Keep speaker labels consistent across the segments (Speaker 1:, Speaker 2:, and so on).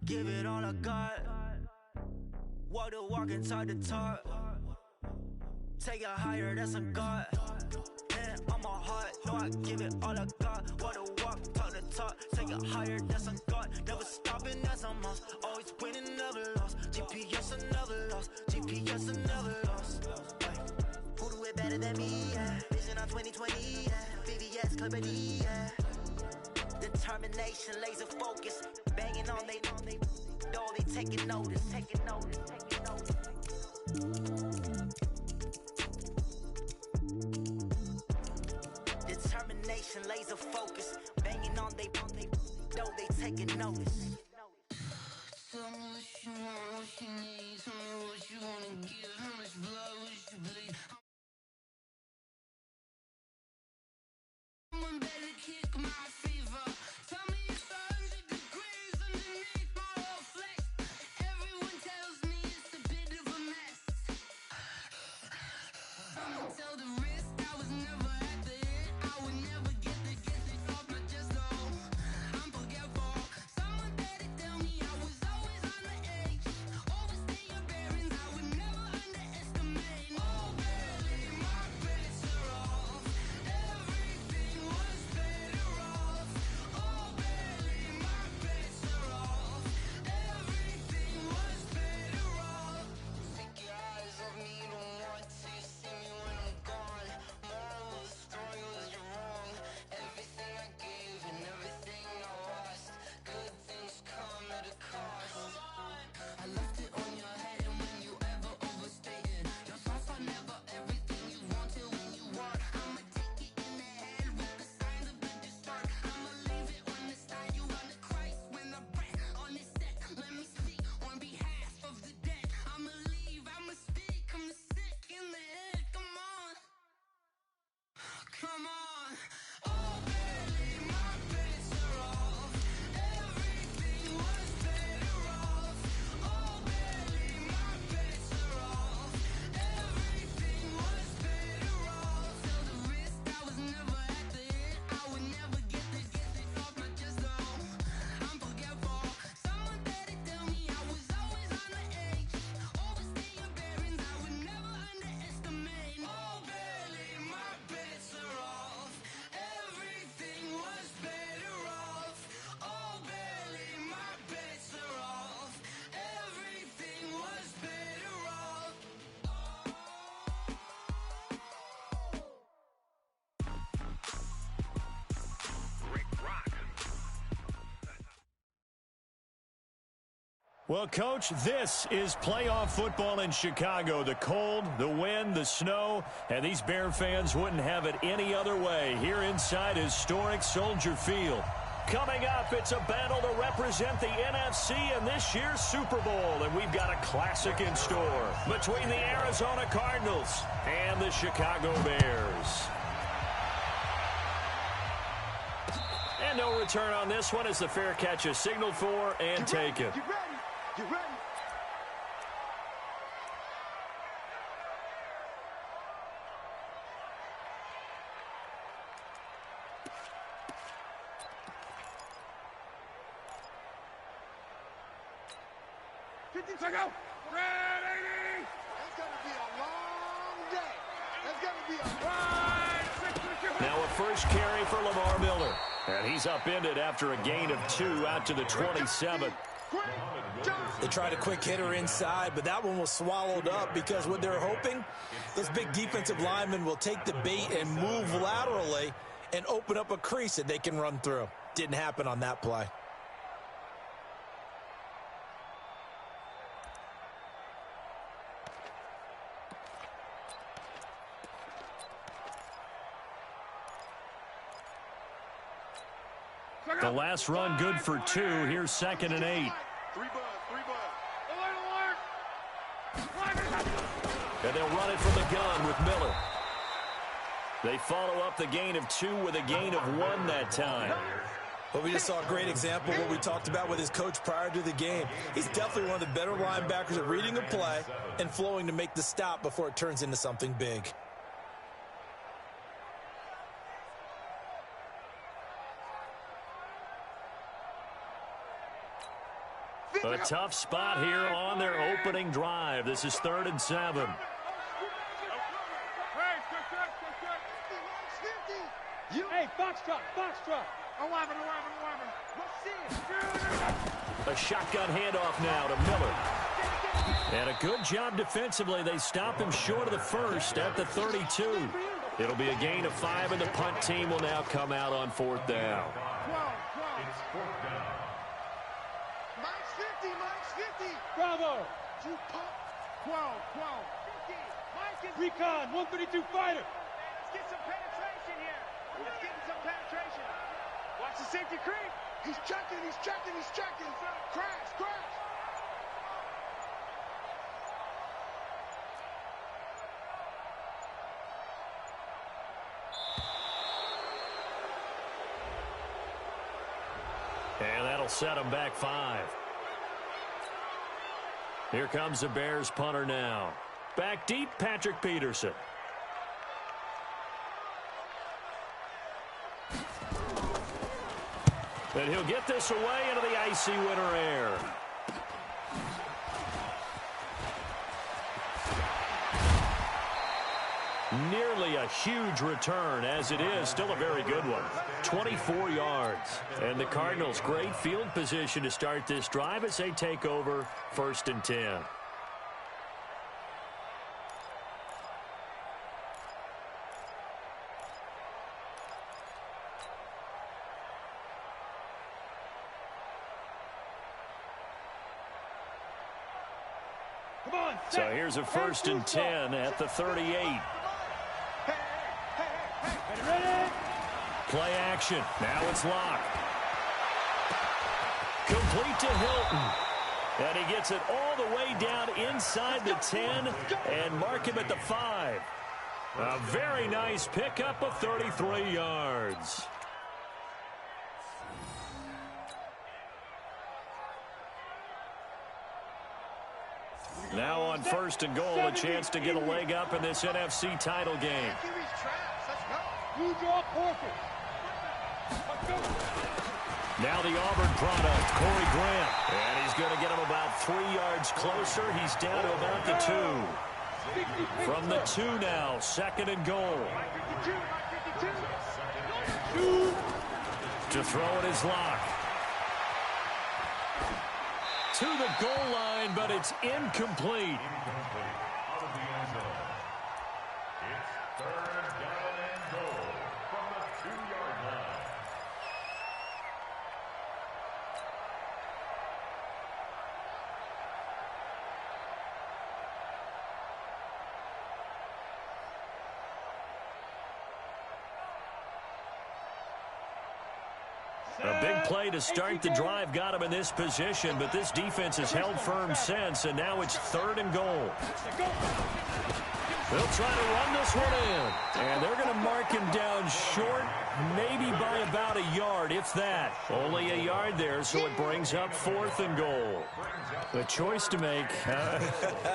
Speaker 1: give it all I got. Walk the walk and talk the talk. Take it higher, that's a God. Man, on my heart, know I give it all I got. Walk the walk, talk the talk. Take it higher, that's a God. Never stopping, that's a must. Always winning, never lost. GPS, I never lost. GPS, I never lost. Who do it better than me? Yeah. Vision on 2020. Yeah. VVS, Clippity. Yeah. Determination, laser focus. Banging on they door, they taking notice. Taking notice. Taking notice. Determination, laser focus. Banging on they door, they taking notice.
Speaker 2: Tell me what you want, what you need. Tell me what you wanna give. How much blood would you bleed? Someone better kick my fever. Tell me it's 100 degrees underneath my whole flesh. Everyone tells me it's a bit of a mess. Someone tell the risk I was never at the hit. I would never get this off my chest, though. I'm forgetful. Someone better tell me I was always on the edge. Overstay your bearings, I would never underestimate. Oh, barely, my bets are off. Everything was better off. Oh, barely, my bets are off. Everything was better off. Take your eyes off me, don't want to see me when I'm gone. Moral of the story was you're wrong. Everything I gave and everything I lost. Good things come at a cost. I left it on your head, and when you ever overstay it, your thoughts are never everything you want till when you want. I'ma take it in the head with the signs of a start. I'ma leave it on the side. You run the Christ when the breath on this set. Let me speak on behalf of the dead. I'ma leave, I'ma speak. I'm the sick in the head. Come on, come on. Oh, barely, my bets are off. Everything was better off. Oh, barely, my bets are off. Everything was better off. Tell the risk I was never at the hit. I would never get this off my chest, though. I'm forgetful. Someone better tell me I was always on the edge. Overstay your bearings, I would never underestimate. Oh, barely, my bets are off. Everything was better off. Oh, barely, my bets are off. Everything was better off.
Speaker 3: Well, Coach, this is playoff football in Chicago. The cold, the wind, the snow, and these Bear fans wouldn't have it any other way here inside historic Soldier Field. Coming up, it's a battle to represent the NFC in this year's Super Bowl, and we've got a classic in store between the Arizona Cardinals and the Chicago Bears. And no return on this one as the fair catch is signaled for and taken.
Speaker 4: You ready?
Speaker 5: To go. Ready.
Speaker 4: It's going to be a long day. It's going to be a
Speaker 3: Now a first carry for Lamar Miller. And he's upended after a gain of 2 out to the 27.
Speaker 6: They tried a quick hitter inside, but that one was swallowed up because what they're hoping, those big defensive linemen will take the bait and move laterally and open up a crease that they can run through. Didn't happen on that play.
Speaker 3: The last run good for 2. Here's 2nd and 8. And they'll run it from the gun with Miller. They follow up the gain of 2 with a gain of 1 that time.
Speaker 6: Well, we just saw a great example of what we talked about with his coach prior to the game. He's definitely one of the better linebackers at reading a play and flowing to make the stop before it turns into something big.
Speaker 3: A tough spot here on their opening drive. This is 3rd and 7.
Speaker 5: Hey, Foxtrot. 11.
Speaker 3: A shotgun handoff now to Miller. And a good job defensively. They stop him short of the first at the 32. It'll be a gain of 5, and the punt team will now come out on 4th down.
Speaker 4: Mike's 50.
Speaker 5: Bravo.
Speaker 4: 12.
Speaker 5: Recon, 132 fighter.
Speaker 4: Let's get some penetration here. Let's get some penetration. Watch the safety creep. He's checking. Crash.
Speaker 3: And that'll set him back 5. Here comes the Bears punter now. Back deep, Patrick Peterson. And he'll get this away into the icy winter air. Nearly a huge return, as it is still a very good one. 24 yards. And the Cardinals, great field position to start this drive as they take over 1st and 10. So here's a 1st and 10 at the 38. Play action. Now it's locked. Complete to Hilton. And he gets it all the way down inside the 10 and mark him at the 5. A very nice pickup of 33 yards. Now on 1st and goal, a chance to get a leg up in this NFC title game. Now the Auburn product, Corey Grant. And he's going to get him about 3 yards closer. He's down to about the 2. From the 2 now, 2nd and goal. To throw it is locked. To the goal line, but it's incomplete.
Speaker 7: It's 3rd down and goal from the 2-yard line.
Speaker 3: A big play to start the drive got him in this position, but this defense has held firm since, and now it's 3rd and goal. They'll try to run this one in, and they're going to mark him down short, maybe by about a yard, if that. Only a yard there, so it brings up 4th and goal. A choice to make.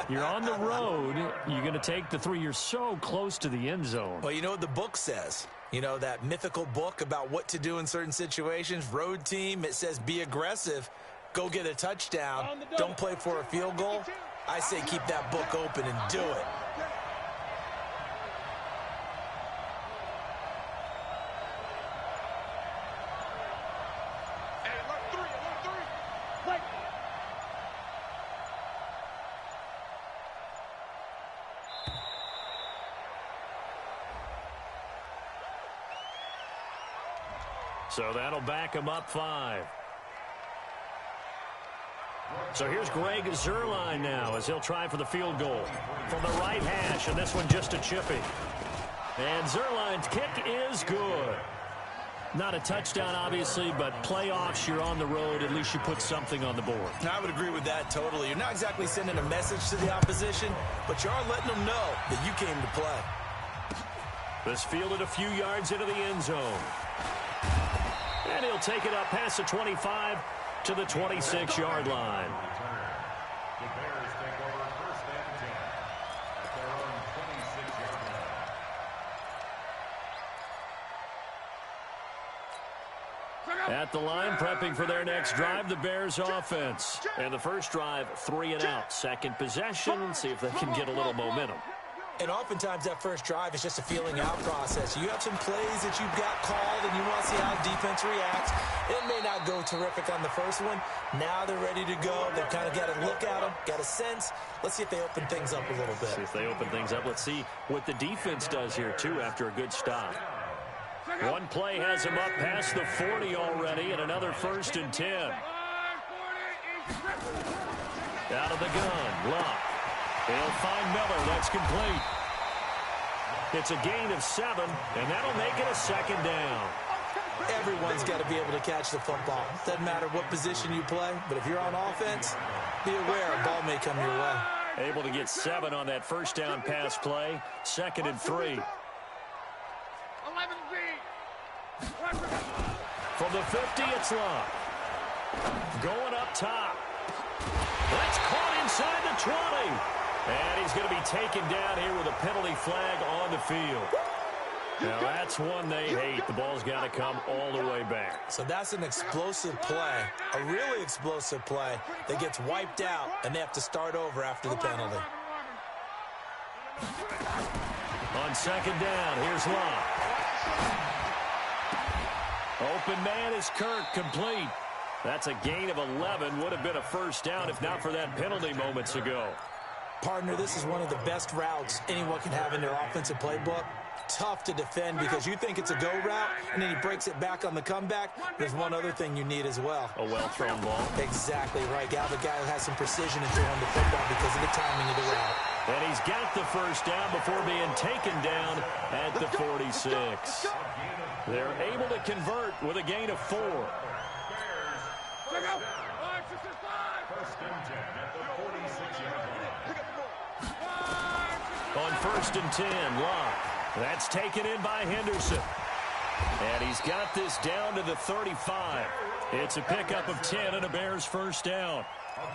Speaker 3: You're on the road. You're going to take the 3. You're so close to the end zone.
Speaker 6: Well, you know what the book says. You know, that mythical book about what to do in certain situations. Road team, it says be aggressive. Go get a touchdown. Don't play for a field goal. I say keep that book open and do it.
Speaker 3: So that'll back him up 5. So here's Greg Zuerlein now as he'll try for the field goal from the right hash, and this one just a chippy. And Zuerlein's kick is good. Not a touchdown, obviously, but playoffs, you're on the road. At least you put something on the board.
Speaker 6: I would agree with that totally. You're not exactly sending a message to the opposition, but you are letting them know that you came to play.
Speaker 3: This fielded a few yards into the end zone. And he'll take it up past the 25 to the 26-yard line.
Speaker 7: The Bears take over 1st and 10 at their own 26-yard line.
Speaker 3: At the line, prepping for their next drive, the Bears offense. And the first drive, 3 and out. Second possession, see if they can get a little momentum.
Speaker 6: And oftentimes that first drive is just a feeling out process. You have some plays that you've got called and you want to see how defense reacts. It may not go terrific on the first one. Now they're ready to go. They've kind of got to look at them, got a sense. Let's see if they open things up a little bit.
Speaker 3: See if they open things up. Let's see what the defense does here, too, after a good stop. One play has him up past the 40 already, and another 1st and 10. Out of the gun, Luck. He'll find Miller. That's complete. It's a gain of 7, and that'll make it a 2nd down.
Speaker 6: Everyone's got to be able to catch the football. Doesn't matter what position you play, but if you're on offense, be aware a ball may come your way.
Speaker 3: Able to get 7 on that first down pass play. 2nd and 3. From the 50, it's Luck. Going up top. That's caught inside the 20. And he's going to be taken down here with a penalty flag on the field. Now, that's one they hate. The ball's got to come all the way back.
Speaker 6: So that's an explosive play, a really explosive play that gets wiped out, and they have to start over after the penalty.
Speaker 3: On 2nd down, here's Luck. Open man is Kirk, complete. That's a gain of 11. Would have been a 1st down if not for that penalty moments ago.
Speaker 6: Partner, this is one of the best routes anyone can have in their offensive playbook. Tough to defend because you think it's a go route, and then he breaks it back on the comeback. There's one other thing you need as well.
Speaker 3: A well-thrown ball.
Speaker 6: Exactly right. Gal, the guy who has some precision in throwing the football because of the timing of the route.
Speaker 3: And he's got the 1st down before being taken down at the 46. They're able to convert with a gain of 4. On 1st and 10, Luck. That's taken in by Henderson. And he's got this down to the 35. It's a pickup of 10 and a Bears 1st down.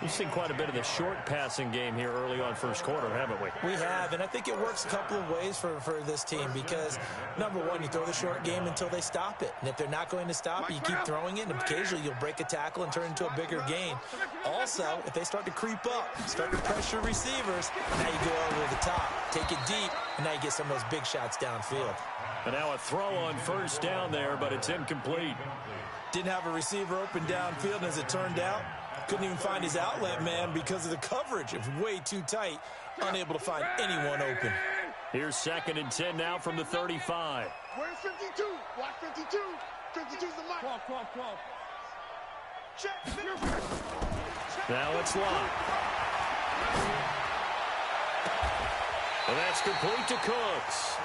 Speaker 3: We've seen quite a bit of the short passing game here early on first quarter, haven't we?
Speaker 6: We have, and I think it works a couple of ways for this team because, number one, you throw the short game until they stop it. And if they're not going to stop it, you keep throwing it, and occasionally you'll break a tackle and turn it into a bigger gain. Also, if they start to creep up, start to pressure receivers, now you go over the top, take it deep, and now you get some of those big shots downfield.
Speaker 3: And now a throw on 1st down there, but it's incomplete.
Speaker 6: Didn't have a receiver open downfield, and as it turned out, couldn't even find his outlet man because of the coverage. It was way too tight, unable to find anyone open.
Speaker 3: Here's 2nd and 10 now from the 35.
Speaker 4: Where's 52? Watch 52. 52's the mark. Call. Check.
Speaker 3: Now it's Luck. And that's complete to Cooks.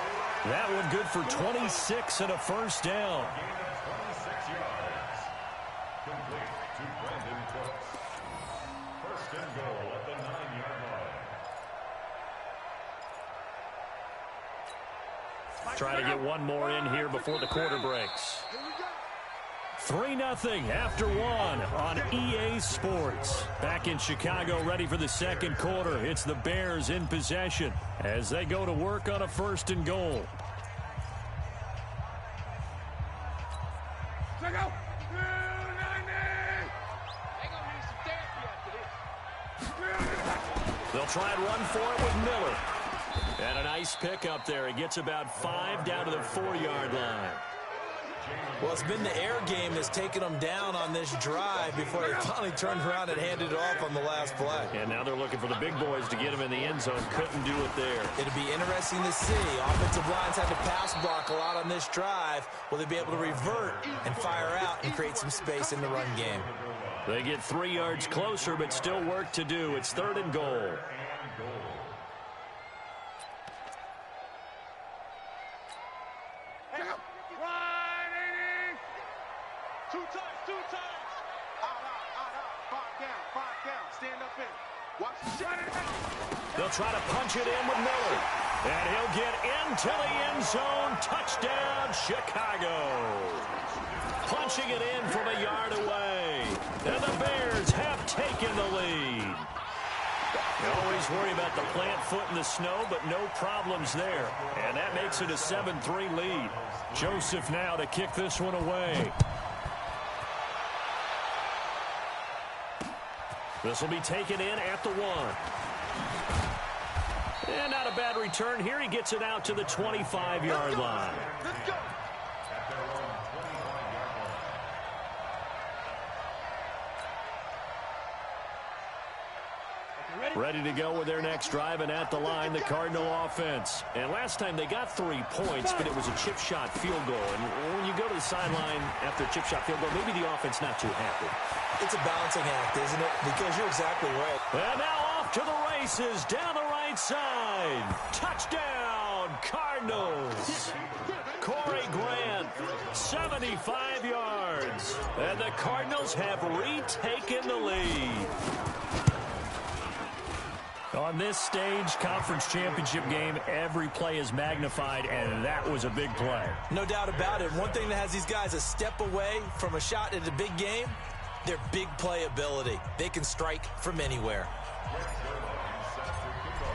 Speaker 3: That one good for 26 and a 1st down. Try to get one more in here before the quarter breaks. 3-0 after 1 on EA Sports. Back in Chicago, ready for the 2nd quarter. It's the Bears in possession as they go to work on a 1st and goal. They'll try and run for it with Miller. And a nice pickup there. He gets about 5 down to the 4-yard line.
Speaker 6: Well, it's been the air game that's taken them down on this drive before they finally turned around and handed it off on the last play.
Speaker 3: And now they're looking for the big boys to get him in the end zone. Couldn't do it there.
Speaker 6: It'll be interesting to see. Offensive lines had to pass block a lot on this drive. Will they be able to revert and fire out and create some space in the run game?
Speaker 3: They get 3 yards closer, but still work to do. It's 3rd and goal.
Speaker 4: Two times. Out. 5 down. Stand up in. Watch the shot.
Speaker 3: They'll try to punch it in with Miller. And he'll get into the end zone. Touchdown, Chicago. Punching it in from a yard away. And the Bears have taken the lead. You always worry about the plant foot in the snow, but no problems there. And that makes it a 7-3 lead. Joseph now to kick this one away. This will be taken in at the 1. And not a bad return here. He gets it out to the 25-yard line.
Speaker 4: Let's go.
Speaker 3: Ready to go with their next drive, and at the line, the Cardinal offense. And last time they got 3 points, but it was a chip shot field goal. And when you go to the sideline after a chip shot field goal, maybe the offense not too happy.
Speaker 6: It's a balancing act, isn't it? Because you're exactly right.
Speaker 3: And now off to the races down the right side. Touchdown, Cardinals. Corey Grant, 75 yards. And the Cardinals have retaken the lead. On this stage, conference championship game, every play is magnified, and that was a big play.
Speaker 6: No doubt about it. One thing that has these guys a step away from a shot at a big game, their big play ability. They can strike from anywhere.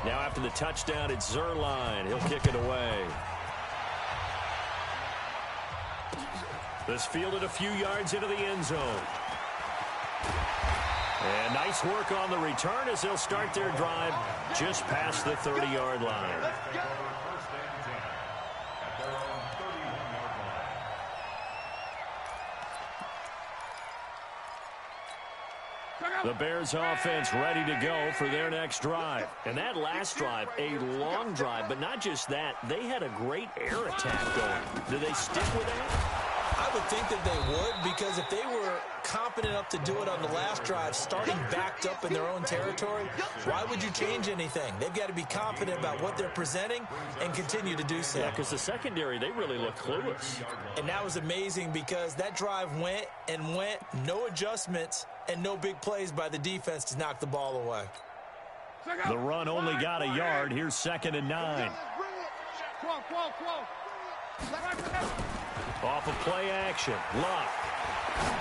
Speaker 3: Now after the touchdown, it's Zerline. He'll kick it away. This fielded a few yards into the end zone. And nice work on the return as they'll start their drive just past the 30-yard line. The Bears offense ready to go for their next drive. And that last drive, a long drive, but not just that, they had a great air attack going. Do they stick with that?
Speaker 6: I would think that they would, because if they were competent enough to do it on the last drive, starting backed up in their own territory, why would you change anything? They've got to be confident about what they're presenting and continue to do so.
Speaker 3: Yeah, because the secondary, they really look clueless.
Speaker 6: And that was amazing because that drive went and went, no adjustments, and no big plays by the defense to knock the ball away.
Speaker 3: The run only got a yard. Here's 2nd and 9. Off of play action. Luck.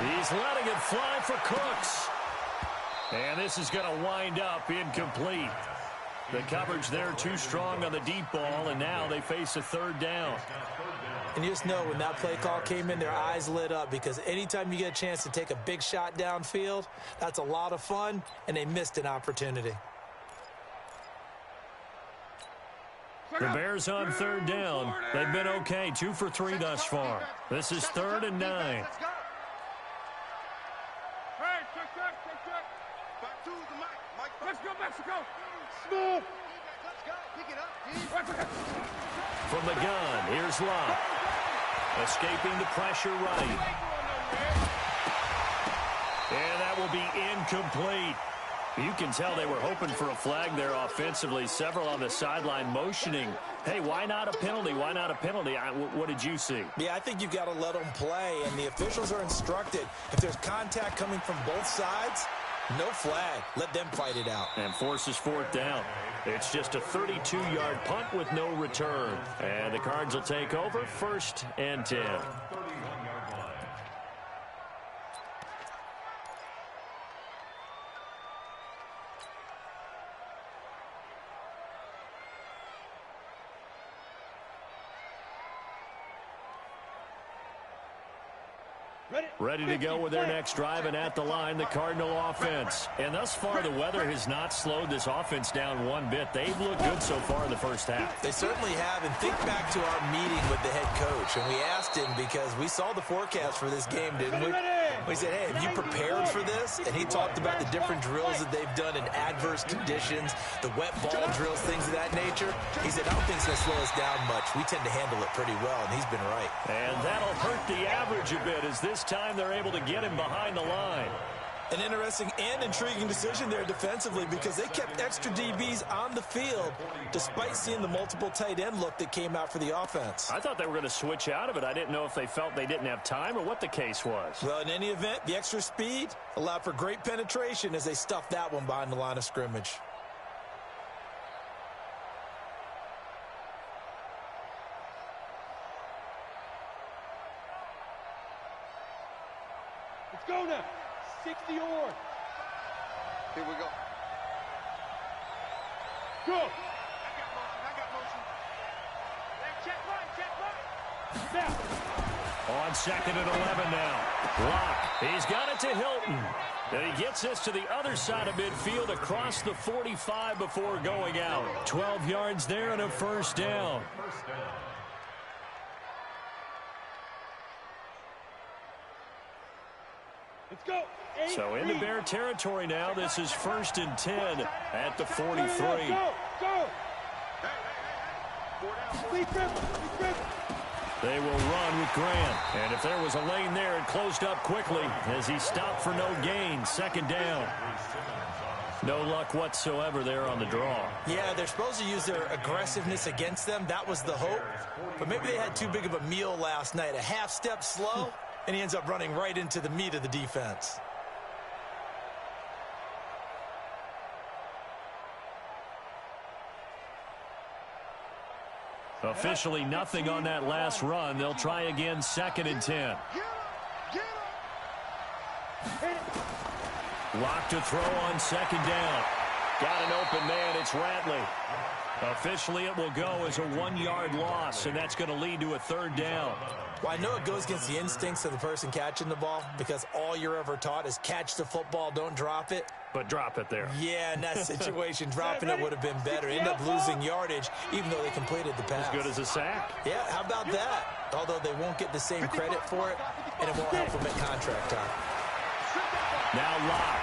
Speaker 3: He's letting it fly for Cooks. And this is going to wind up incomplete. The coverage there too strong on the deep ball, and now they face a 3rd down.
Speaker 6: And you just know when that play call came in, their eyes lit up, because anytime you get a chance to take a big shot downfield, that's a lot of fun, and they missed an opportunity.
Speaker 3: The Bears on 3rd down. They've been okay, 2 for 3 thus far. This is 3rd and 9.
Speaker 4: Hey, check. Back to the mic. Let's go, Mexico. Smooth. Let's go. Pick it up.
Speaker 3: From the gun, here's Luck. Escaping the pressure right. And that will be incomplete. You can tell they were hoping for a flag there offensively. Several on the sideline motioning, hey, why not a penalty? Why not a penalty? What did you see?
Speaker 6: Yeah, I think you've got to let them play, and the officials are instructed. If there's contact coming from both sides, no flag. Let them fight it out.
Speaker 3: And forces 4th down. It's just a 32-yard punt with no return. And the Cards will take over, 1st and 10. Ready to go with their next drive, and at the line, the Cardinal offense. And thus far, the weather has not slowed this offense down one bit. They've looked good so far in the first half.
Speaker 6: They certainly have, and think back to our meeting with the head coach, and we asked him, because we saw the forecast for this game, didn't we? We said, hey, have you prepared for this? And he talked about the different drills that they've done in adverse conditions, the wet ball drills, things of that nature. He said, I don't think it's going to slow us down much. We tend to handle it pretty well, and he's been right.
Speaker 3: And that'll hurt the average a bit, as this time they're able to get him behind the line.
Speaker 6: An interesting and intriguing decision there defensively, because they kept extra DBs on the field despite seeing the multiple tight end look that came out for the offense.
Speaker 3: I thought they were going to switch out of it. I didn't know if they felt they didn't have time or what the case was.
Speaker 6: Well, in any event, the extra speed allowed for great penetration as they stuffed that one behind the line of scrimmage.
Speaker 5: Let's go now. 60 or.
Speaker 4: Here we go.
Speaker 5: Go.
Speaker 4: I got motion. Check right.
Speaker 5: Snap.
Speaker 3: On 2nd and 11 now. Lock. He's got it to Hilton. And he gets this to the other side of midfield across the 45 before going out. 12 yards there and a first down.
Speaker 5: Let's go.
Speaker 3: So into Bear territory now. This is 1st and 10 at the 43.
Speaker 5: Go.
Speaker 3: They will run with Grant. And if there was a lane there, it closed up quickly as he stopped for no gain. 2nd down. No luck whatsoever there on the draw.
Speaker 6: Yeah, they're supposed to use their aggressiveness against them. That was the hope. But maybe they had too big of a meal last night. A half step slow, and he ends up running right into the meat of the defense.
Speaker 3: Officially nothing on that last run. They'll try again, 2nd and 10. Lock to throw on 2nd down. Got an open man. It's Radley. Officially, it will go as a 1-yard loss, and that's going to lead to a 3rd down.
Speaker 6: Well, I know it goes against the instincts of the person catching the ball because all you're ever taught is catch the football, don't drop it.
Speaker 3: But drop it there.
Speaker 6: Yeah, in that situation, dropping it would have been better. End up losing yardage, even though they completed the pass.
Speaker 3: As good as a sack.
Speaker 6: Yeah, how about that? Although they won't get the same credit for it, and it won't help them at contract time.
Speaker 3: Now Locke.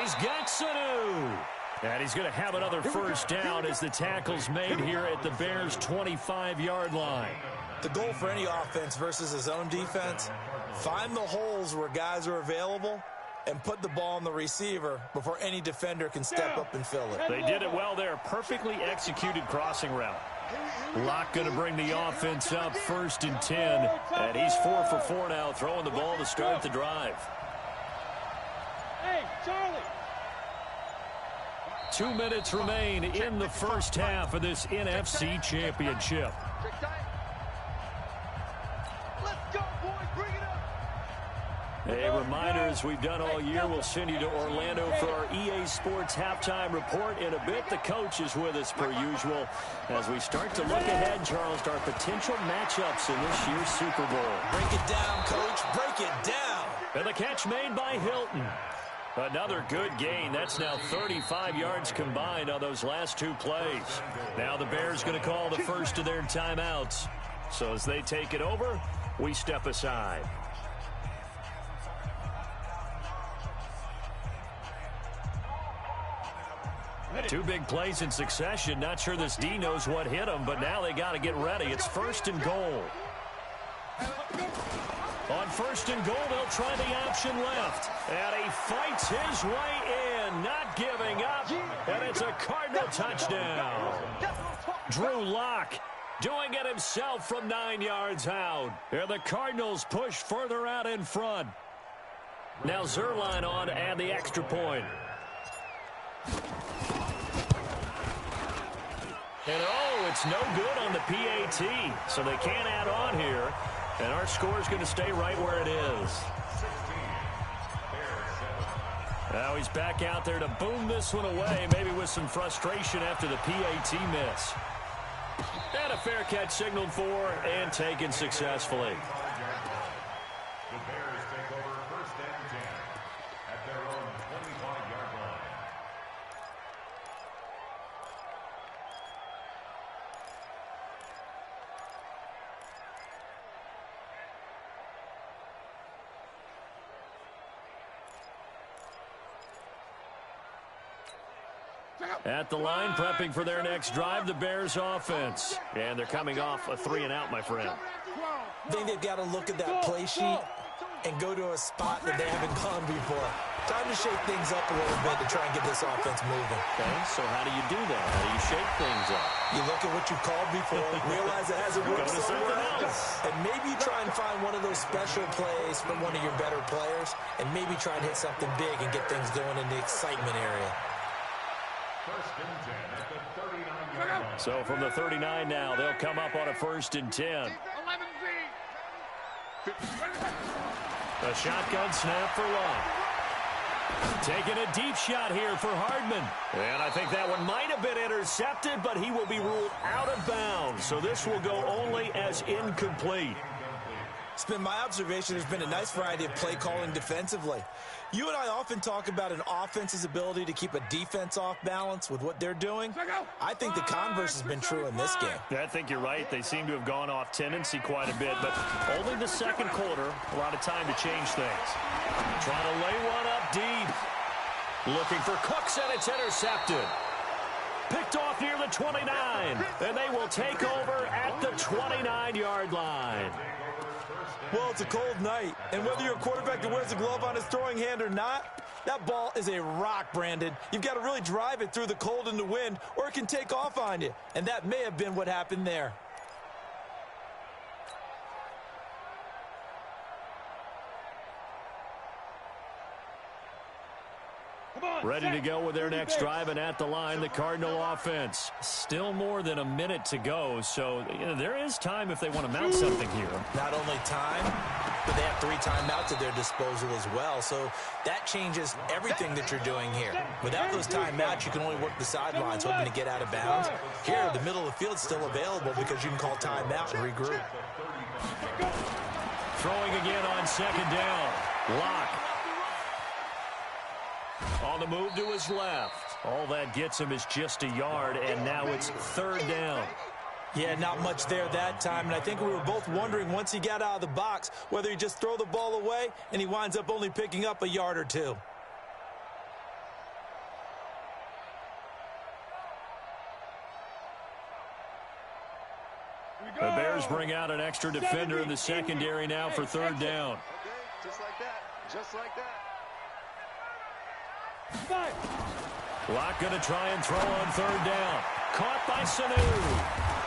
Speaker 3: He's got Sanu. And he's going to have another first down as the tackle's made here at the Bears' 25-yard line.
Speaker 6: The goal for any offense versus his own defense, find the holes where guys are available and put the ball on the receiver before any defender can step up and fill it.
Speaker 3: They did it well there. Perfectly executed crossing route. Locke going to bring the offense up 1st and 10. And he's 4 for 4 now, throwing the ball to start the drive.
Speaker 5: Hey, Charlie.
Speaker 3: 2 minutes remain in the first half of this NFC Championship.
Speaker 4: Let's go, boys. Bring it up.
Speaker 3: A reminder, as we've done all year, we'll send you to Orlando for our EA Sports halftime report. In a bit, the coach is with us per usual as we start to look ahead, Charles, to our potential matchups in this year's Super Bowl.
Speaker 6: Break it down, Coach. Break it down.
Speaker 3: And the catch made by Hilton. Another good gain. That's now 35 yards combined on those last 2 plays. Now the Bears going to call the first of their timeouts. So as they take it over, we step aside. Two big plays in succession. Not sure this D knows what hit him, but now they got to get ready. It's 1st and goal. On 1st and goal, they'll try the option left. And he fights his way in, not giving up. And it's a Cardinal touchdown. Drew Lock doing it himself from 9 yards out. And the Cardinals push further out in front. Now Zerline on to add the extra point. And it's no good on the PAT. So they can't add on here. And our score is going to stay right where it is. Now he's back out there to boom this one away, maybe with some frustration after the PAT miss. And a fair catch signaled for and taken successfully.
Speaker 7: The Bears take over 1st and 10 at their own 25-yard line.
Speaker 3: At the line, prepping for their next drive, the Bears offense. And they're coming off a 3-and-out, my friend.
Speaker 6: I think they've got to look at that play sheet and go to a spot that they haven't gone before. Time to shake things up a little bit to try and get this offense moving.
Speaker 3: Okay, so how do you do that? How do you shake things up?
Speaker 6: You look at what you called before, realize it hasn't worked
Speaker 3: Go to
Speaker 6: somewhere
Speaker 3: something
Speaker 6: else, and maybe try and find one of those special plays from one of your better players, and maybe try and hit something big and get things going in the excitement area.
Speaker 7: 1st and 10 at the 39-yard line.
Speaker 3: So from the 39 now, they'll come up on a 1st and 10. A shotgun snap for Locke. Taking a deep shot here for Hardman. And I think that one might have been intercepted, but he will be ruled out of bounds. So this will go only as incomplete.
Speaker 6: It's been my observation there's been a nice variety of play calling defensively. You and I often talk about an offense's ability to keep a defense off balance with what they're doing. I think the converse has been true in this game.
Speaker 3: Yeah, I think you're right. They seem to have gone off tendency quite a bit, but only the second quarter, a lot of time to change things. Trying to lay one up deep. Looking for Cooks, and it's intercepted. Picked off near the 29, and they will take over at the 29-yard line.
Speaker 6: Well, it's a cold night, and whether you're a quarterback that wears a glove on his throwing hand or not, that ball is a rock, Brandon. You've got to really drive it through the cold and the wind, or it can take off on you, and that may have been what happened there.
Speaker 3: Ready to go with their next drive, and at the line, the Cardinal offense. Still more than a minute to go, so there is time if they want to mount something here.
Speaker 6: Not only time, but they have 3 timeouts at their disposal as well, so that changes everything that you're doing here. Without those timeouts, you can only work the sidelines, hoping to get out of bounds. Here, the middle of the field is still available because you can call timeout and regroup.
Speaker 3: Throwing again on second down. Lock. On the move to his left. All that gets him is just a yard, and now it's third down.
Speaker 6: Yeah, not much there that time, and I think we were both wondering once he got out of the box whether he just throw the ball away and he winds up only picking up a yard or 2.
Speaker 3: The Bears bring out an extra defender in the secondary now for third down.
Speaker 4: Okay, just like that. Just like that.
Speaker 3: Locke going to try and throw on third down. Caught by Sanu.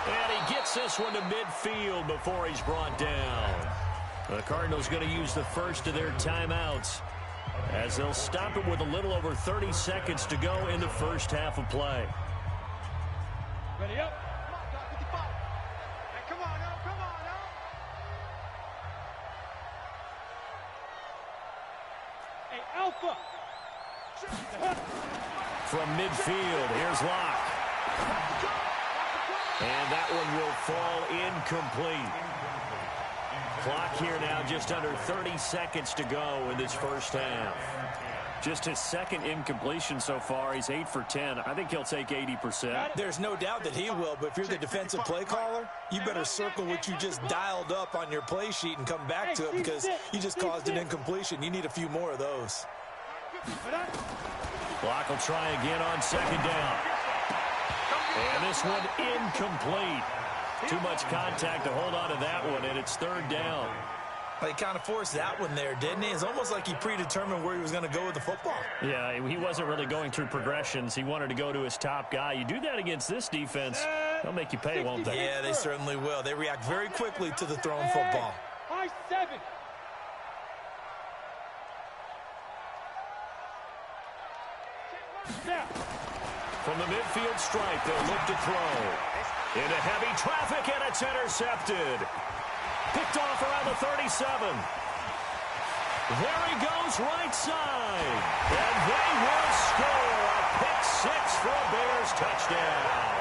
Speaker 3: And he gets this one to midfield before he's brought down. The Cardinals going to use the first of their timeouts as they'll stop it with a little over 30 seconds to go in the first half of play.
Speaker 5: Ready up.
Speaker 4: Come on, now, come on, now.
Speaker 5: Hey, Alpha.
Speaker 3: From midfield, here's Locke. And that one will fall incomplete. Clock here now just under 30 seconds to go in this first half. Just his second incompletion so far. He's 8 for 10. I think he'll take 80%.
Speaker 6: There's no doubt that he will, but if you're the defensive play caller, you better circle what you just dialed up on your play sheet and come back to it because you just caused an incompletion. You need a few more of those.
Speaker 3: Clock will try again on second down. And this one incomplete. Too much contact to hold on to that one, and it's third down.
Speaker 6: But he kind of forced that one there, didn't he? It's almost like he predetermined where he was going to go with the football.
Speaker 3: Yeah, he wasn't really going through progressions. He wanted to go to his top guy. You do that against this defense, they'll make you pay, won't they?
Speaker 6: Yeah, they certainly will. They react very quickly to the thrown football.
Speaker 5: High 7.
Speaker 3: From the midfield stripe, they'll look to throw. Into heavy traffic, and it's intercepted. Picked off around the 37. There he goes, right side. And they will score a pick-6 for a Bears touchdown.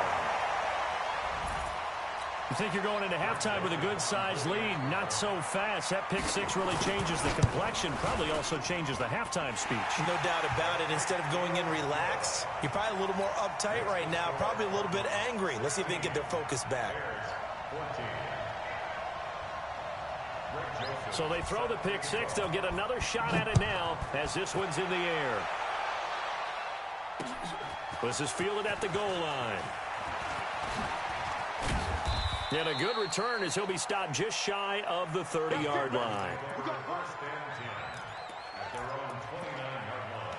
Speaker 3: You think you're going into halftime with a good-sized lead? Not so fast. That pick-6 really changes the complexion, probably also changes the halftime speech.
Speaker 6: No doubt about it. Instead of going in relaxed, you're probably a little more uptight right now, probably a little bit angry. Let's see if they can get their focus back.
Speaker 3: So they throw the pick-6. They'll get another shot at it now as this one's in the air. This is fielded at the goal line. And a good return as he'll be stopped just shy of the 30-yard line.
Speaker 7: First and 10 at their own 29-yard line.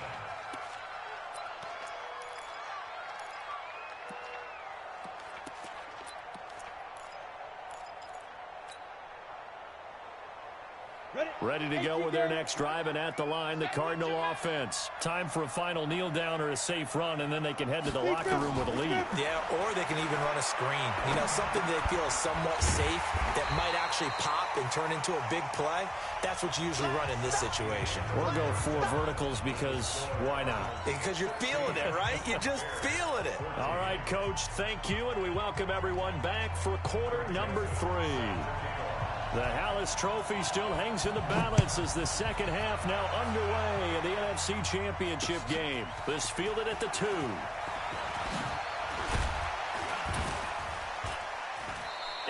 Speaker 3: Ready to go with their next drive, and at the line, the Cardinal offense. Time for a final kneel down or a safe run, and then they can head to the locker room with a lead.
Speaker 6: Yeah, or they can even run a screen. You know, something they feel is somewhat safe that might actually pop and turn into a big play. That's what you usually run in this situation.
Speaker 3: Or go 4 verticals because why not?
Speaker 6: Because you're feeling it, right? You're just feeling it.
Speaker 3: All right, Coach, thank you, and we welcome everyone back for quarter number 3. The Hallis Trophy still hangs in the balance as the second half now underway in the NFC Championship game. This fielded at the 2.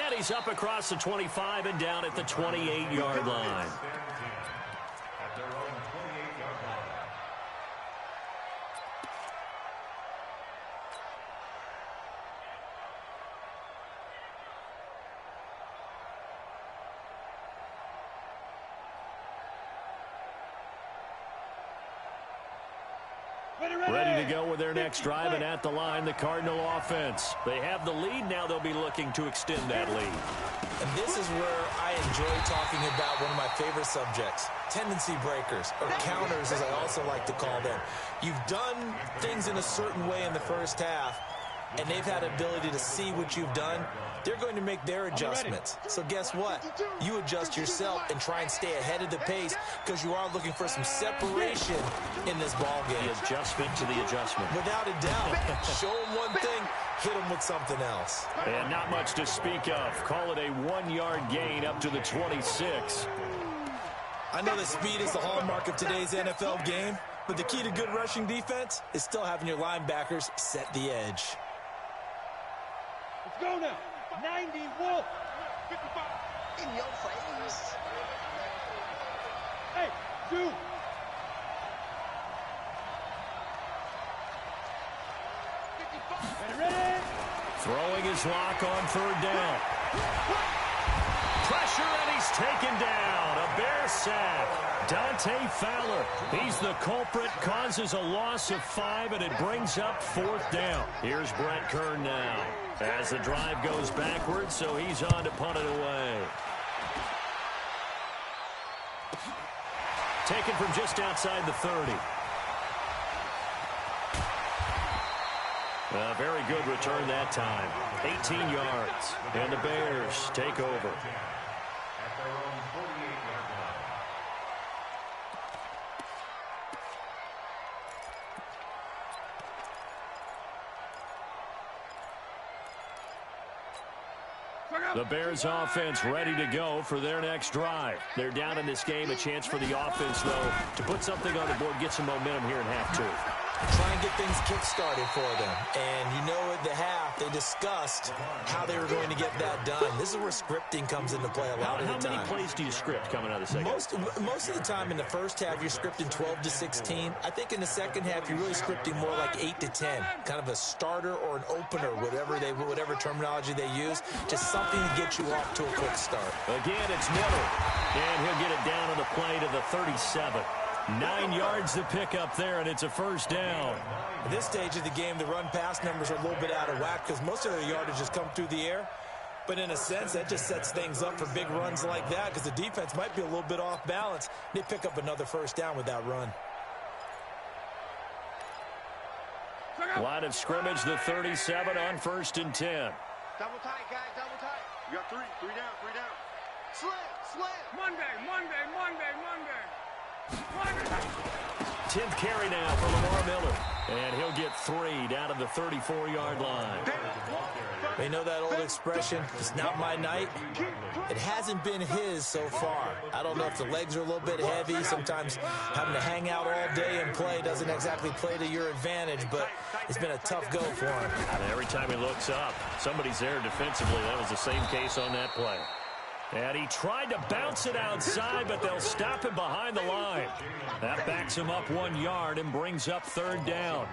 Speaker 3: And he's up across the 25 and down at the 28-yard line.
Speaker 7: At their own 28-yard line.
Speaker 3: Ready to go with their next drive, and at the line, the Cardinal offense. They have the lead. Now they'll be looking to extend that lead.
Speaker 6: And this is where I enjoy talking about one of my favorite subjects, tendency breakers, or counters, as I also like to call them. You've done things in a certain way in the first half, and they've had ability to see what you've done. They're going to make their adjustments. So guess what? You adjust yourself and try and stay ahead of the pace because you are looking for some separation in this ball game.
Speaker 3: The adjustment to the adjustment.
Speaker 6: Without a doubt. Show them one thing, hit them with something else.
Speaker 3: And not much to speak of. Call it a 1-yard gain up to the 26.
Speaker 6: I know that speed is the hallmark of today's NFL game, but the key to good rushing defense is still having your linebackers set the edge.
Speaker 5: Let's go now. 90 Wolf.
Speaker 4: 55. In your face.
Speaker 5: Hey, dude. Ready?
Speaker 3: Throwing his lock on 3rd down. Pressure, and he's taken down. A Bear sack. Dante Fowler. He's the culprit, causes a loss of 5, and it brings up 4th down. Here's Brett Kern now as the drive goes backwards, so he's on to punt it away. Taken from just outside the 30. A very good return that time. 18 yards. And the Bears take over.
Speaker 7: At their own 48-yard line.
Speaker 3: The Bears offense ready to go for their next drive. They're down in this game. A chance for the offense, though, to put something on the board, get some momentum here in half 2.
Speaker 6: Try and get things kick-started for them. And you know at the half, they discussed how they were going to get that done. This is where scripting comes into play a lot of the time.
Speaker 3: How many plays do you script coming out of the second?
Speaker 6: Most of the time in the first half, you're scripting 12 to 16. I think in the second half, you're really scripting more like 8 to 10. Kind of a starter or an opener, whatever terminology they use. Just something to get you off to a quick start.
Speaker 3: Again, it's Miller. And he'll get it down on the play to the 37. 9 yards to pick up there, and it's a 1st down.
Speaker 6: At this stage of the game, the run-pass numbers are a little bit out of whack because most of their yardage has come through the air. But in a sense, that just sets things up for big runs like that because the defense might be a little bit off balance. They pick up another 1st down with that run.
Speaker 3: Line of scrimmage, the 37 on 1st and 10.
Speaker 4: Double tight, guys, double tight. You got 3 down. Slam. Monday.
Speaker 3: 10th carry now for Lamar Miller. And he'll get 3 down to the 34-yard line.
Speaker 6: They know that old expression, it's not my night. It hasn't been his so far. I don't know if the legs are a little bit heavy. Sometimes having to hang out all day and play doesn't exactly play to your advantage, but it's been a tough go for him.
Speaker 3: And every time he looks up, somebody's there defensively. That was the same case on that play. And he tried to bounce it outside, but they'll stop him behind the line. That backs him up 1 yard and brings up 3rd down.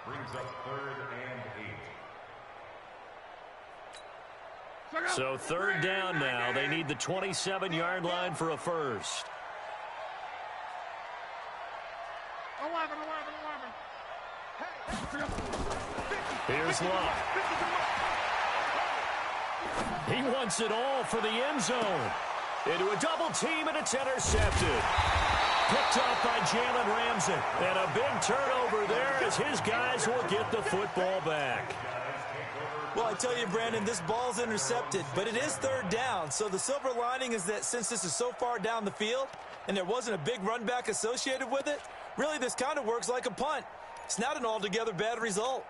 Speaker 7: Brings up 3rd and 8.
Speaker 3: So 3rd down now. They need the 27-yard line for a 1st.
Speaker 4: 11.
Speaker 3: Here's Love. He wants it all for the end zone. Into a double team, and it's intercepted. Picked up by Jalen Ramsey. And a big turnover there as his guys will get the football back.
Speaker 6: Well, I tell you, Brandon, this ball's intercepted, but it is 3rd down. So the silver lining is that since this is so far down the field and there wasn't a big run back associated with it, really this kind of works like a punt. It's not an altogether bad result.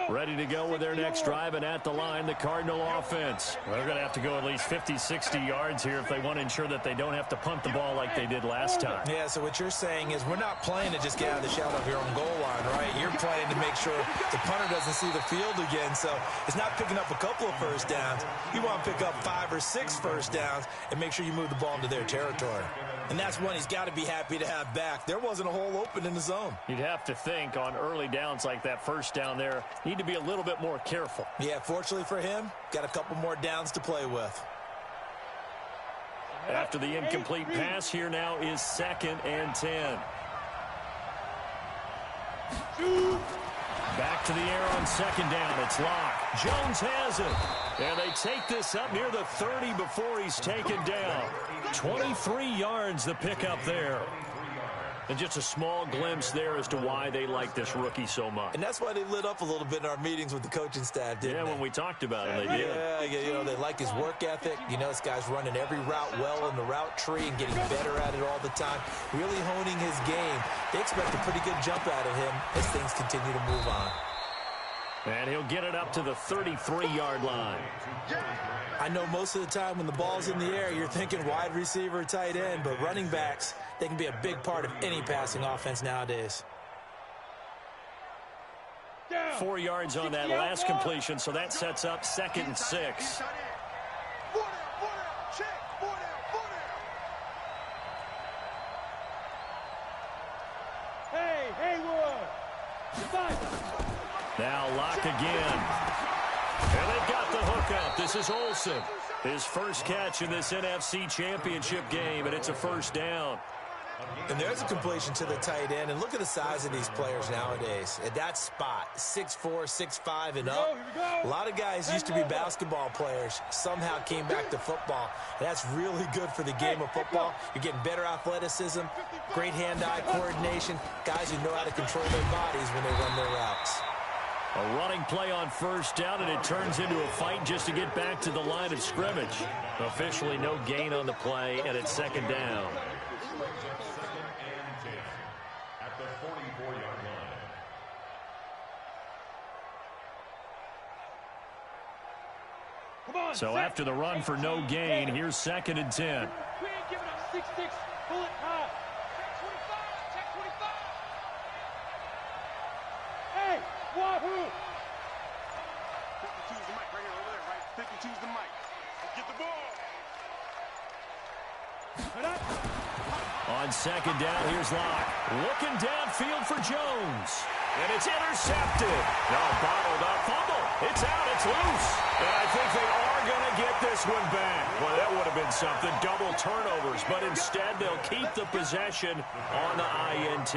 Speaker 3: Ready to go with their next drive, and at the line, the Cardinal offense. Well, they're going to have to go at least 50, 60 yards here if they want to ensure that they don't have to punt the ball like they did last time.
Speaker 6: Yeah, so what you're saying is we're not playing to just get out of the shadow of your own goal line, right? You're playing to make sure the punter doesn't see the field again. So it's not picking up a couple of first downs. You want to pick up 5 or 6 first downs and make sure you move the ball into their territory. And that's one he's got to be happy to have back. There wasn't a hole open in the zone.
Speaker 3: You'd have to think on early downs like that first down there, need to be a little bit more careful.
Speaker 6: Yeah, fortunately for him, got a couple more downs to play with.
Speaker 3: After the incomplete pass, here now is 2nd and 10. Back to the air on 2nd down. It's Locke. Jones has it. And they take this up near the 30 before he's taken down. 23 yards the pickup there. And just a small glimpse there as to why they like this rookie so much.
Speaker 6: And that's why they lit up a little bit in our meetings with the coaching staff, didn't they?
Speaker 3: Yeah, when we talked about it, they did.
Speaker 6: Yeah, you know, they like his work ethic. You know, this guy's running every route well in the route tree and getting better at it all the time, really honing his game. They expect a pretty good jump out of him as things continue to move on.
Speaker 3: And he'll get it up to the 33-yard line.
Speaker 6: I know most of the time when the ball's in the air, you're thinking wide receiver, tight end, but running backs, they can be a big part of any passing offense nowadays.
Speaker 3: 4 yards on that last completion, so that sets up 2nd and 6.
Speaker 5: Hey, Haywood!
Speaker 3: Now Locke again. And they've got the hook up. This is Olsen. His first catch in this NFC Championship game, and it's a first down.
Speaker 6: And there's a completion to the tight end. And look at the size of these players nowadays. At that spot, 6'4", 6'5", and up. A lot of guys used to be basketball players. Somehow came back to football. And that's really good for the game of football. You're getting better athleticism, great hand-eye coordination, guys who know how to control their bodies when they run their routes.
Speaker 3: A running play on first down, and it turns into a fight just to get back to the line of scrimmage. Officially no gain on the play, and it's 2nd down.
Speaker 7: At the 44-yard line.
Speaker 5: Come on,
Speaker 3: So after the run for no gain, here's 2nd and 10.
Speaker 5: We ain't giving up 6-6. Pull it high. Check 25. Hey, Wahoo!
Speaker 4: 52's the mic right here, over there, right? 52's the mic. Get the ball.
Speaker 3: On 2nd down, here's Locke. Looking downfield for Jones. And it's intercepted. No, bottled up. Fumble. It's out. It's loose. And I think they are going to get this one back. Well, that would have been something. Double turnovers. But instead, they'll keep the possession on the INT.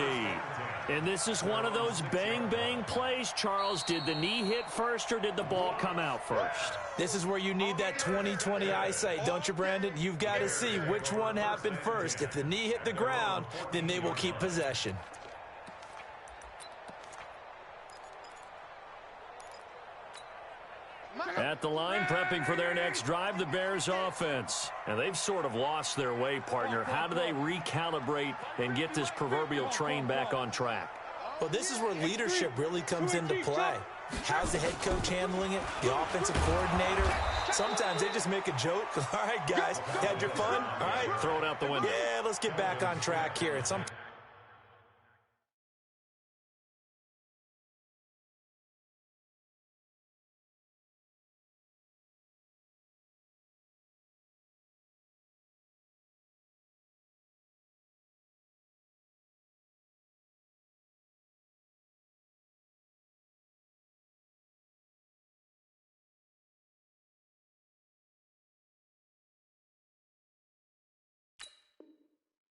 Speaker 3: And this is one of those bang-bang plays, Charles. Did the knee hit first or did the ball come out first?
Speaker 6: This is where you need that 20/20 eyesight, don't you, Brandon? You've got to see which one happened first. If the knee hit the ground, then they will keep possession.
Speaker 3: At the line, prepping for their next drive, the Bears offense. And they've sort of lost their way, partner. How do they recalibrate and get this proverbial train back on track?
Speaker 6: Well, this is where leadership really comes into play. How's the head coach handling it? The offensive coordinator? Sometimes they just make a joke. All right, guys, you had your fun? All right.
Speaker 3: Throw it out the window.
Speaker 6: Yeah, let's get back on track here. At some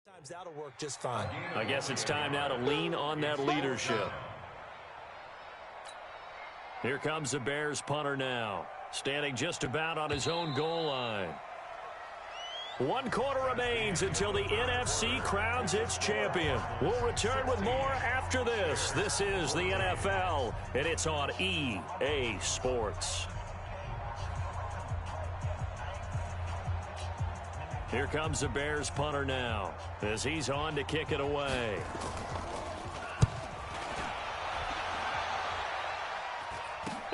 Speaker 6: times that'll work just fine.
Speaker 3: I guess it's time now to lean on that leadership. Here comes the Bears punter now, standing just about on his own goal line. 1 quarter remains until the NFC crowns its champion. We'll return with more after this. This is the NFL, and it's on EA Sports. Here comes the Bears punter now as he's on to kick it away.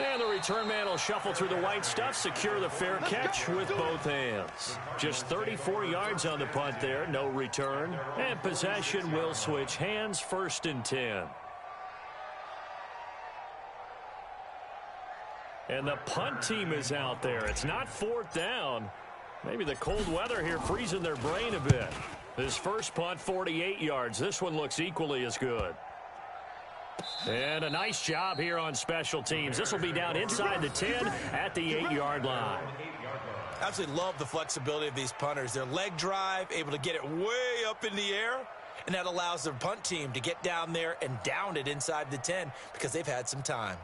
Speaker 3: And the return man will shuffle through the white stuff, secure the fair catch with both hands. Just 34 yards on the punt there, no return. And possession will switch hands, 1st and 10. And the punt team is out there. It's not 4th down. Maybe the cold weather here freezing their brain a bit. This first punt, 48 yards. This one looks equally as good. And a nice job here on special teams. This will be down inside the 10 at the 8-yard line.
Speaker 6: Absolutely love the flexibility of these punters. Their leg drive, able to get it way up in the air, and that allows their punt team to get down there and down it inside the 10 because they've had some time.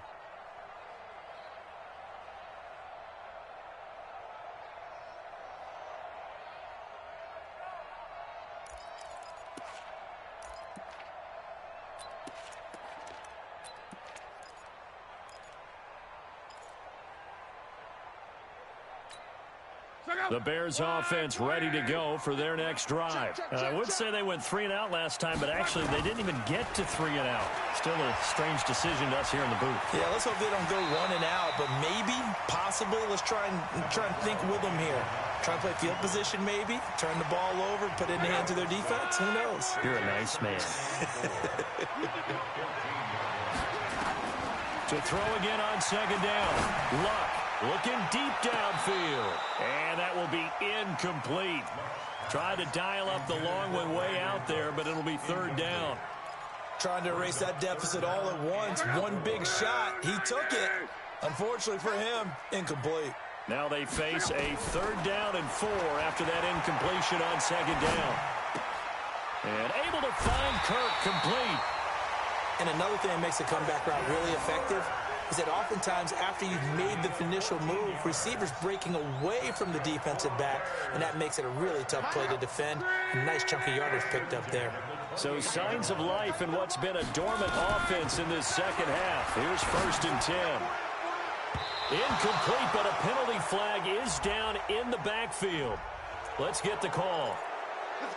Speaker 3: The Bears offense ready to go for their next drive. I would say they went 3 and out last time, but actually they didn't even get to 3 and out. Still a strange decision to us here in the booth.
Speaker 6: Yeah, let's hope they don't go 1 and out, but maybe, possibly, let's try and think with them here. Try and play field position maybe, turn the ball over, put it in the hands of their defense. Who knows?
Speaker 3: You're a nice man. To throw again on 2nd down. Luck. Looking deep downfield. And that will be incomplete. Tried to dial up the long one way out there, but it'll be 3rd down.
Speaker 6: Trying to erase that deficit all at once. One big shot. He took it. Unfortunately for him, incomplete.
Speaker 3: Now they face a 3rd down and 4 after that incompletion on 2nd down. And able to find Kirk complete.
Speaker 6: And another thing that makes the comeback route really effective is that oftentimes after you've made the initial move, receivers breaking away from the defensive back, and that makes it a really tough play to defend. A nice chunk of yardage picked up there.
Speaker 3: So signs of life in what's been a dormant offense in this second half. Here's 1st and 10. Incomplete, but a penalty flag is down in the backfield. Let's get the call.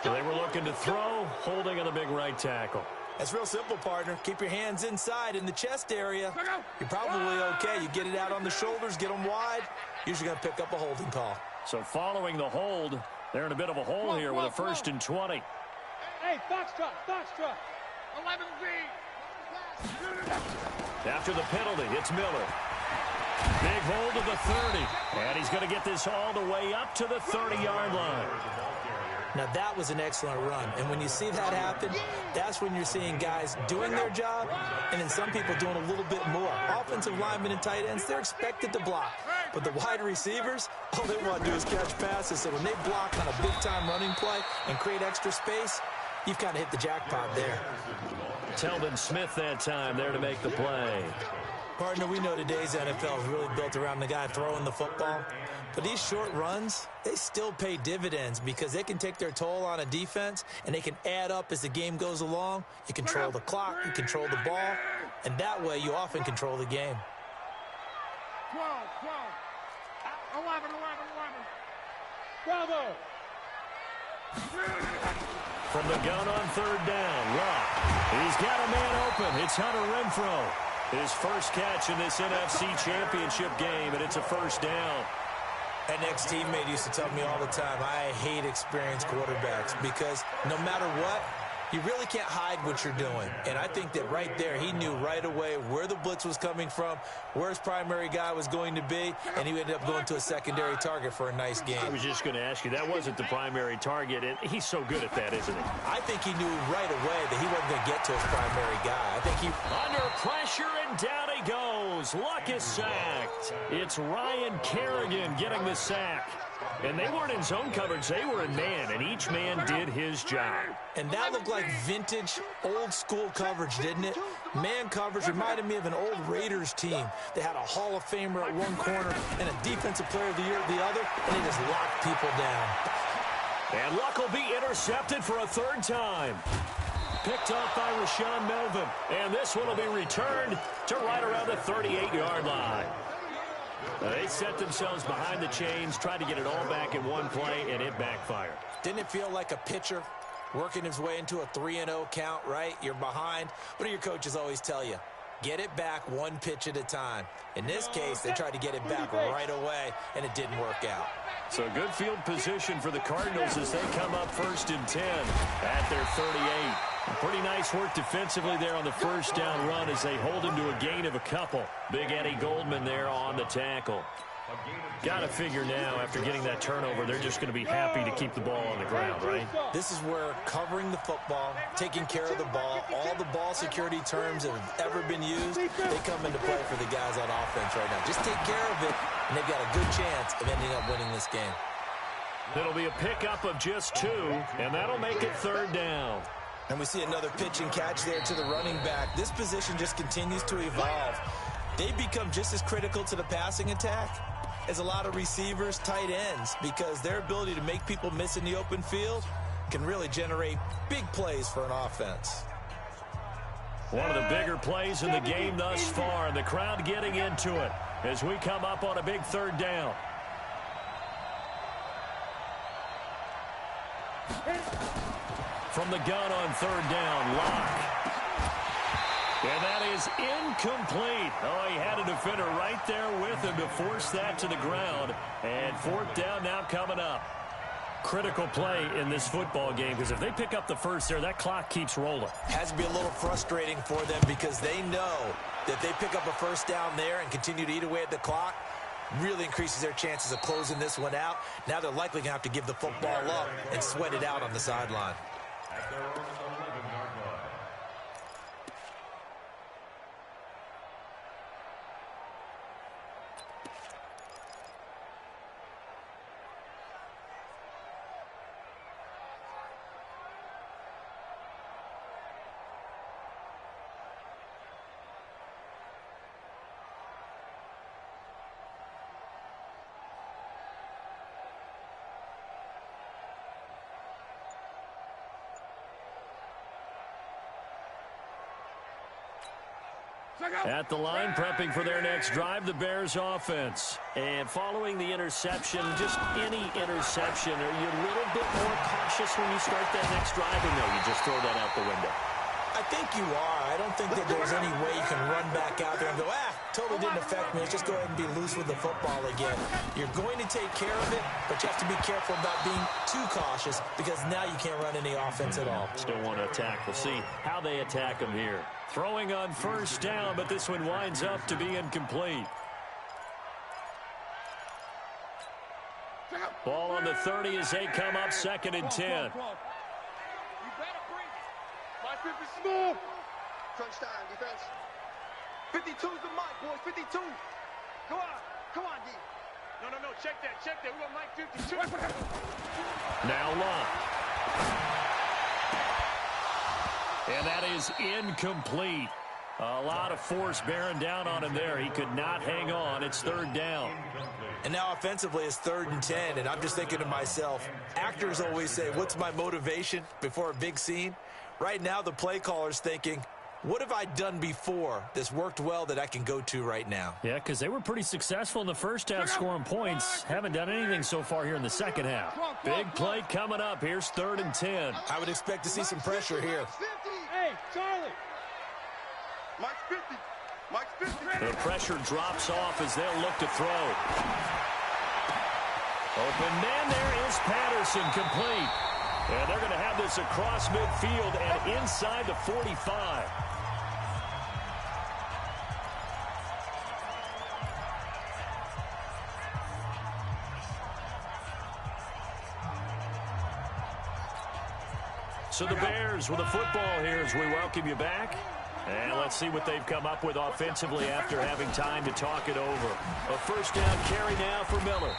Speaker 3: They were looking to throw, holding on the big right tackle.
Speaker 6: That's real simple, partner. Keep your hands inside in the chest area. You're probably okay. You get it out on the shoulders, get them wide. Usually going to pick up a holding call.
Speaker 3: So following the hold, they're in a bit of a hole here with a 1st and 20.
Speaker 5: Hey, Foxtrot, Foxtrot.
Speaker 4: 11Z.
Speaker 3: After the penalty, it's Miller. Big hold of the 30. And he's going to get this all the way up to the 30-yard line.
Speaker 6: Now, that was an excellent run. And when you see that happen, that's when you're seeing guys doing their job and then some people doing a little bit more. Offensive linemen and tight ends, they're expected to block. But the wide receivers, all they want to do is catch passes. So when they block on a big-time running play and create extra space, you've kind of hit the jackpot there.
Speaker 3: Telvin Smith that time there to make the play.
Speaker 6: Partner, we know today's NFL is really built around the guy throwing the football. But these short runs, they still pay dividends because they can take their toll on a defense and they can add up as the game goes along. You control the clock, you control the ball, and that way you often control the game.
Speaker 4: 12, 11, 11, 11.
Speaker 5: Bravo.
Speaker 3: From the gun on 3rd down, Luck. He's got a man open. It's Hunter Renfrow. His first catch in this NFC Championship game, and it's a 1st down.
Speaker 6: An ex-teammate used to tell me all the time, I hate experienced quarterbacks because no matter what, you really can't hide what you're doing. And I think that right there, he knew right away where the blitz was coming from, where his primary guy was going to be, and he ended up going to a secondary target for a nice game.
Speaker 3: I was just going to ask you, that wasn't the primary target, and he's so good at that, isn't he?
Speaker 6: I think he knew right away that he wasn't going to get to his primary guy. I think he...
Speaker 3: Under pressure, and down he goes. Luck is sacked. It's Ryan Kerrigan getting the sack. And they weren't in zone coverage, they were in man, and each man did his job.
Speaker 6: And that looked like vintage, old-school coverage, didn't it? Man coverage reminded me of an old Raiders team. They had a Hall of Famer at one corner and a Defensive Player of the Year at the other, and they just locked people down.
Speaker 3: And Luck will be intercepted for a 3rd time. Picked off by Rashawn Melvin. And this one will be returned to right around the 38-yard line. They set themselves behind the chains, tried to get it all back in one play, and it backfired.
Speaker 6: Didn't it feel like a pitcher working his way into a 3-0 count, right? You're behind. What do your coaches always tell you? Get it back one pitch at a time. In this case, they tried to get it back right away, and it didn't work out.
Speaker 3: So good field position for the Cardinals as they come up 1st and 10 at their 38. Pretty nice work defensively there on the first down run as they hold him to a gain of a couple. Big Eddie Goldman there on the tackle. Got to figure now, after getting that turnover, they're just going to be happy to keep the ball on the ground, right?
Speaker 6: This is where covering the football, taking care of the ball, all the ball security terms that have ever been used, they come into play for the guys on offense right now. Just take care of it, and they've got a good chance of ending up winning this game.
Speaker 3: It'll be a pickup of just 2, and that'll make it 3rd down.
Speaker 6: And we see another pitch and catch there to the running back. This position just continues to evolve. They become just as critical to the passing attack as a lot of receivers, tight ends, because their ability to make people miss in the open field can really generate big plays for an offense.
Speaker 3: One of the bigger plays in the game thus far, and the crowd getting into it as we come up on a big 3rd down. From the gun on 3rd down, Locke. And that is incomplete. Oh, he had a defender right there with him to force that to the ground. And 4th down now coming up. Critical play in this football game, because if they pick up the first there, that clock keeps rolling.
Speaker 6: Has to be a little frustrating for them because they know that they pick up a first down there and continue to eat away at the clock, really increases their chances of closing this one out. Now they're likely going to have to give the football up and sweat it out on the sideline.
Speaker 3: At the line, prepping for their next drive, the Bears offense. And following the interception, just any interception, are you a little bit more cautious when you start that next drive, or no, you just throw that out the window?
Speaker 6: I think you are. I don't think that there's any way you can run back out there and go, totally didn't affect me. Let's just go ahead and be loose with the football again. You're going to take care of it, but you have to be careful about being too cautious because now you can't run any offense at all.
Speaker 3: Still want to attack. We'll see how they attack them here. Throwing on 1st down, but this one winds up to be incomplete. Ball on the 30 as they come up 2nd and 10.
Speaker 4: Small. Crunch time, defense. 52's the mic, boys. 52. Come on, D. No. Check that. We got Mike 52.
Speaker 3: Now Locke. And that is incomplete. A lot of force bearing down on him there. He could not hang on. It's 3rd down.
Speaker 6: And now offensively it's 3rd and 10, and I'm just thinking to myself, actors always say, what's my motivation before a big scene? Right now the play caller's thinking, what have I done before that's worked well that I can go to right now?
Speaker 3: Yeah, because they were pretty successful in the first half scoring points. Haven't done anything so far here in the second half. Big play coming up. Here's 3rd and 10.
Speaker 6: I would expect to see some pressure here.
Speaker 5: Hey, Charlie.
Speaker 4: Mike's 50.
Speaker 3: The pressure drops off as they'll look to throw. Open man, there is Patterson, complete. And they're going to have this across midfield and inside the 45. So the Bears with the football here as we welcome you back. And let's see what they've come up with offensively after having time to talk it over. A 1st down carry now for Miller.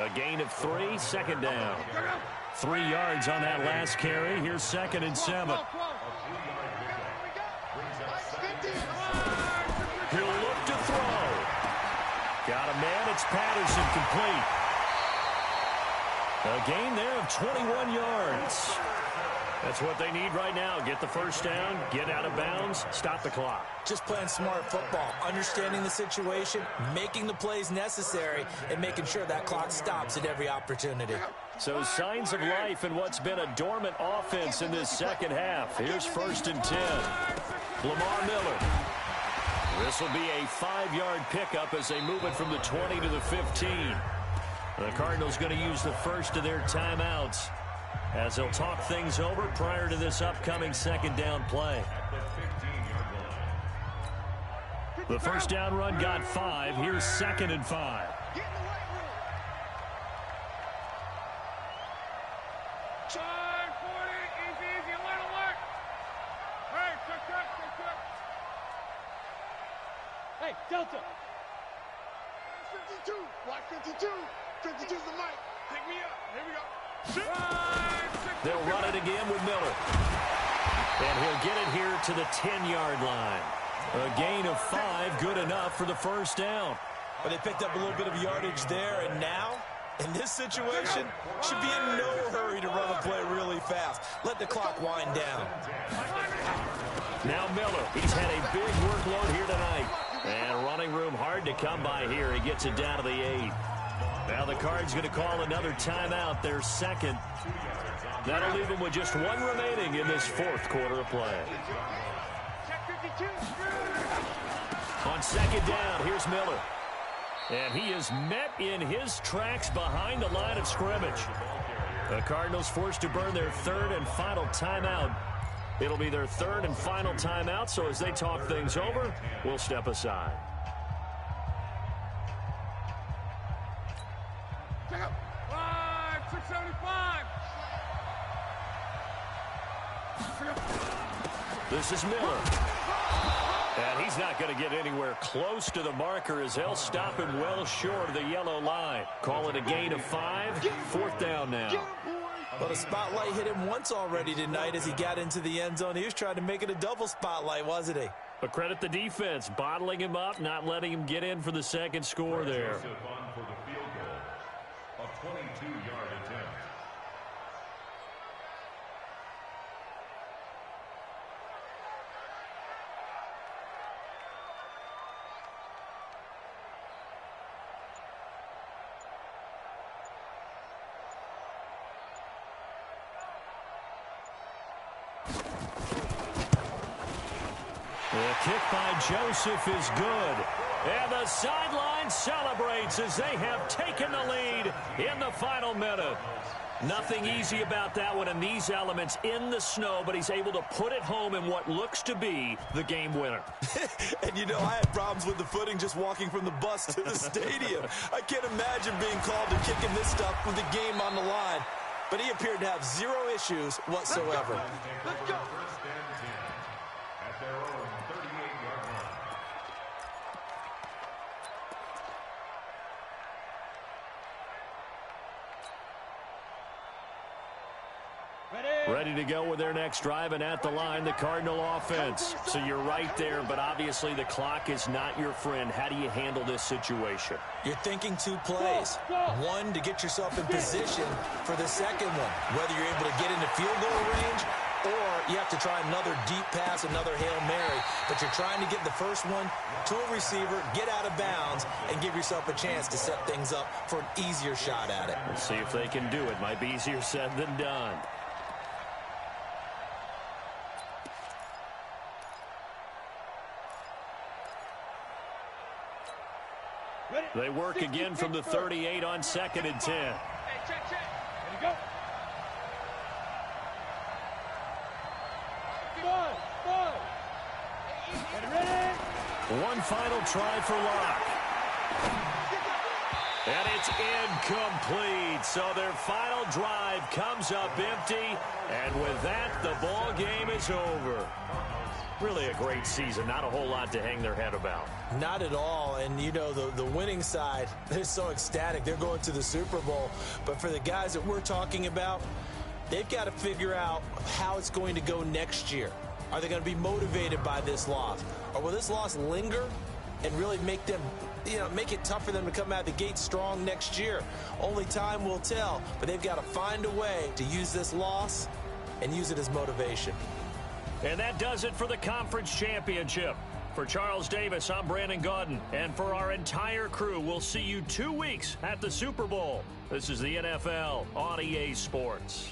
Speaker 3: A gain of 3, 2nd down. 3 yards on that last carry. Here's 2nd and 7. He'll look to throw. Got a man. It's Patterson, complete. A gain there of 21 yards. That's what they need right now. Get the 1st down, get out of bounds, stop the clock.
Speaker 6: Just playing smart football, understanding the situation, making the plays necessary, and making sure that clock stops at every opportunity.
Speaker 3: So signs of life in what's been a dormant offense in this second half. Here's 1st and 10. Lamar Miller. This will be a 5-yard pickup as they move it from the 20 to the 15. The Cardinals going to use the first of their timeouts as they'll talk things over prior to this upcoming second down play. The first down run got 5. Here's 2nd and 5.
Speaker 4: Get in the right room. Try 40. Easy. Alert. Hey, quick.
Speaker 5: Hey, Delta.
Speaker 4: 52. Watch 52. 52's the mic. Pick me up. Here we go.
Speaker 3: They'll run it again with Miller. And he'll get it here to the 10-yard line. A gain of 5, good enough for the first down.
Speaker 6: But they picked up a little bit of yardage there, and now, in this situation, should be in no hurry to run the play really fast. Let the clock wind down.
Speaker 3: Now Miller, he's had a big workload here tonight. And running room hard to come by here. He gets it down to the 8. Now the Cards going to call another timeout, their second. That'll leave them with just 1 remaining in this 4th quarter of play. On second down, here's Miller. And he is met in his tracks behind the line of scrimmage. The Cardinals forced to burn their 3rd and final timeout. It'll be their 3rd and final timeout, so as they talk things over, we'll step aside.
Speaker 4: Check up. 675.
Speaker 3: This is Miller. And he's not going to get anywhere close to the marker as they'll stop him well short of the yellow line. Call it a gain of 5. 4th down now.
Speaker 6: Well, the spotlight hit him once already tonight as he got into the end zone. He was trying to make it a double spotlight, wasn't he?
Speaker 3: But credit the defense, bottling him up, not letting him get in for the second score there.
Speaker 7: For the field goal, a 22-yard attempt.
Speaker 3: The kick by Joseph is good. And the sideline celebrates as they have taken the lead in the final minute. Nothing easy about that one, and these elements in the snow, but he's able to put it home in what looks to be the game winner.
Speaker 6: And you know, I had problems with the footing just walking from the bus to the stadium. I can't imagine being called to kicking this stuff with the game on the line. But he appeared to have 0 issues whatsoever.
Speaker 4: Let's go.
Speaker 7: First and 10 at their own 38-yard line.
Speaker 3: Ready to go with their next drive, and at the line, the Cardinal offense. So you're right there, but obviously the clock is not your friend. How do you handle this situation?
Speaker 6: You're thinking 2 plays. 1 to get yourself in position for the second one, whether you're able to get into field goal range or you have to try another deep pass, another Hail Mary. But you're trying to get the first one to a receiver, get out of bounds, and give yourself a chance to set things up for an easier shot at it.
Speaker 3: We'll see if they can do it. Might be easier said than done. They work again from the 38 on 2nd and 10.
Speaker 4: Hey, check. Ready to go.
Speaker 5: Ready?
Speaker 3: One final try for Locke. And it's incomplete. So their final drive comes up empty. And with that, the ball game is over. Really a great season. Not a whole lot to hang their head about.
Speaker 6: Not at all. And, you know, the winning side, they're so ecstatic. They're going to the Super Bowl. But for the guys that we're talking about, they've got to figure out how it's going to go next year. Are they going to be motivated by this loss? Or will this loss linger and really make them, make it tough for them to come out of the gate strong next year? Only time will tell. But they've got to find a way to use this loss and use it as motivation.
Speaker 3: And that does it for the conference championship. For Charles Davis, I'm Brandon Gaudin. And for our entire crew, we'll see you 2 weeks at the Super Bowl. This is the NFL on EA Sports.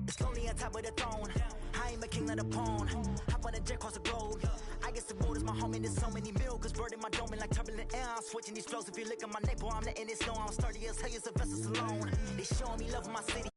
Speaker 1: It's lonely on top of the throne. I am a king of the pawn. Hop on a jet across the globe. I guess the world is my home and there's so many milk. Bird in my dome and like turbulent air. I'm switching these flows. If you look at my neck, boy, I'm letting it snow. I'm sturdy as hell as the vessels alone. They showing me love in my city.